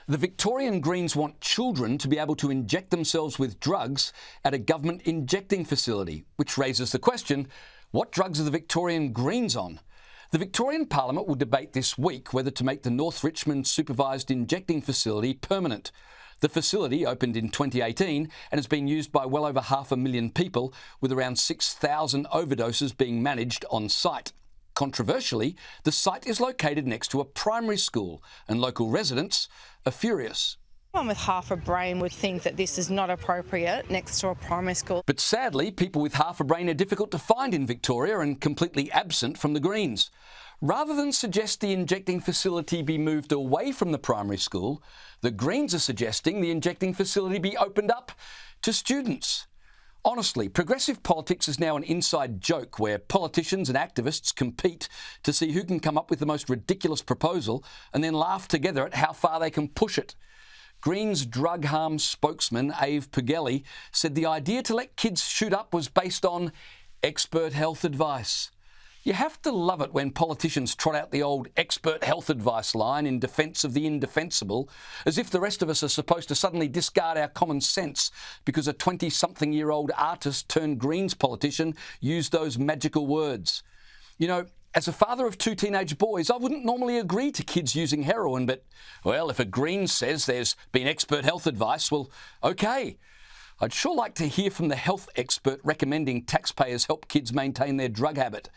The Victorian Greens want children to be able to inject themselves with drugs at a government injecting facility, which raises the question, what drugs are the Victorian Greens on? The Victorian Parliament will debate this week whether to make the North Richmond supervised injecting facility permanent. The facility opened in 2018 and has been used by well over 500,000 people, with around 6,000 overdoses being managed on site. Controversially, the site is located next to a primary school, and local residents are furious. Someone with half a brain would think that this is not appropriate next to a primary school. But sadly, people with half a brain are difficult to find in Victoria and completely absent from the Greens. Rather than suggest the injecting facility be moved away from the primary school, the Greens are suggesting the injecting facility be opened up to students. Honestly, progressive politics is now an inside joke where politicians and activists compete to see who can come up with the most ridiculous proposal and then laugh together at how far they can push it. Greens drug harm spokesman Aiv Puglielli said the idea to let kids shoot up was based on expert health advice. You have to love it when politicians trot out the old expert health advice line in defence of the indefensible, as if the rest of us are supposed to suddenly discard our common sense because a 20-something-year-old artist turned Greens politician used those magical words. You know, as a father of 2 teenage boys, I wouldn't normally agree to kids using heroin, but, well, if a Greens says there's been expert health advice, well, OK. I'd sure like to hear from the health expert recommending taxpayers help kids maintain their drug habit.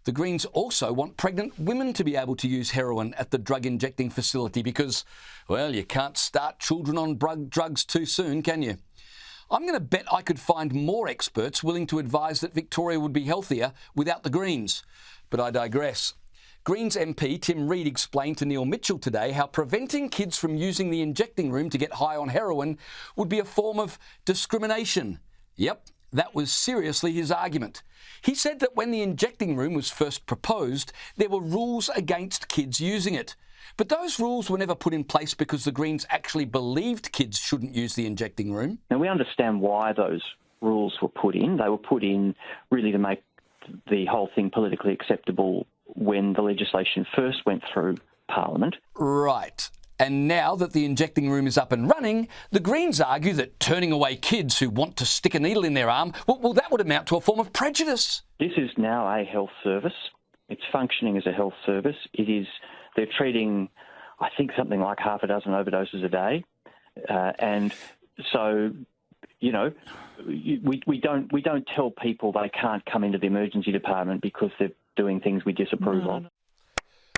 The Greens also want pregnant women to be able to use heroin at the drug injecting facility because, well, you can't start children on drugs too soon, can you? I'm going to bet I could find more experts willing to advise that Victoria would be healthier without the Greens. But I digress. Greens MP Tim Reid explained to Neil Mitchell today how preventing kids from using the injecting room to get high on heroin would be a form of discrimination. Yep, that was seriously his argument. He said that when the injecting room was first proposed, there were rules against kids using it. But those rules were never put in place because the Greens actually believed kids shouldn't use the injecting room. Now, we understand why those rules were put in. They were put in really to make the whole thing politically acceptable when the legislation first went through Parliament. Right. And now that the injecting room is up and running, the Greens argue that turning away kids who want to stick a needle in their arm, well, that would amount to a form of prejudice. This is now a health service. It's functioning as a health service. They're treating, I think, something like half a dozen overdoses a day. And so, you know, we don't tell people they can't come into the emergency department because they're doing things we disapprove of.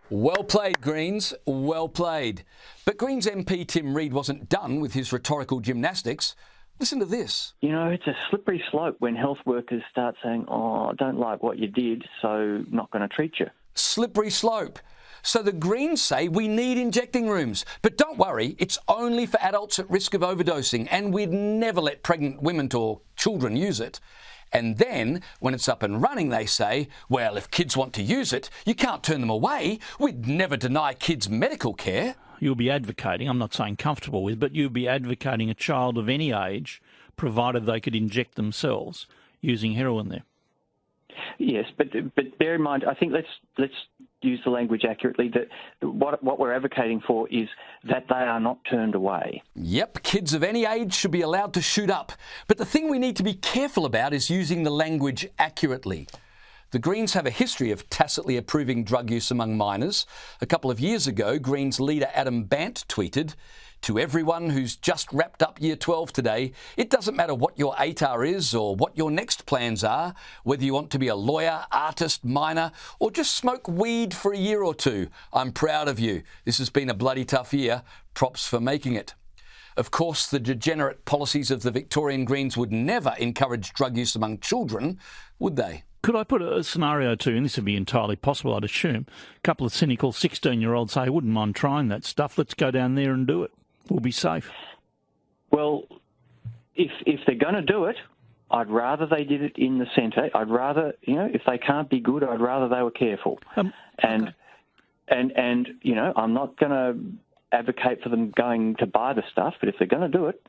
Well played, Greens. Well played. But Greens MP Tim Reid wasn't done with his rhetorical gymnastics. Listen to this. You know, it's a slippery slope when health workers start saying, I don't like what you did, so not going to treat you. Slippery slope. So the Greens say we need injecting rooms. But don't worry, it's only for adults at risk of overdosing, and we'd never let pregnant women or children use it. And then, when it's up and running, they say, well, if kids want to use it, you can't turn them away. We'd never deny kids medical care. You'll be advocating, I'm not saying comfortable with, but you'll be advocating a child of any age, provided they could inject themselves using heroin there. Yes, but bear in mind, I think let's use the language accurately, that what we're advocating for is that they are not turned away. Yep, kids of any age should be allowed to shoot up. But the thing we need to be careful about is using the language accurately. The Greens have a history of tacitly approving drug use among minors. A couple of years ago, Greens leader Adam Bant tweeted, "To everyone who's just wrapped up Year 12 today, it doesn't matter what your ATAR is or what your next plans are, whether you want to be a lawyer, artist, miner, or just smoke weed for a year or two. I'm proud of you. This has been a bloody tough year. Props for making it." Of course, the degenerate policies of the Victorian Greens would never encourage drug use among children, would they? Could I put a scenario to you, and this would be entirely possible, I'd assume. A couple of cynical 16-year-olds say, I wouldn't mind trying that stuff. Let's go down there and do it. We'll be safe. Well, if they're going to do it, I'd rather they did it in the centre. I'd rather, you know, if they can't be good, I'd rather they were careful. And you know, I'm not going to advocate for them going to buy the stuff, but if they're going to do it,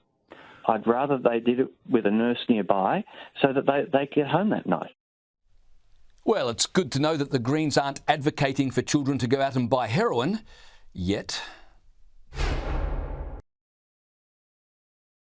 I'd rather they did it with a nurse nearby so that they get home that night. Well, it's good to know that the Greens aren't advocating for children to go out and buy heroin yet.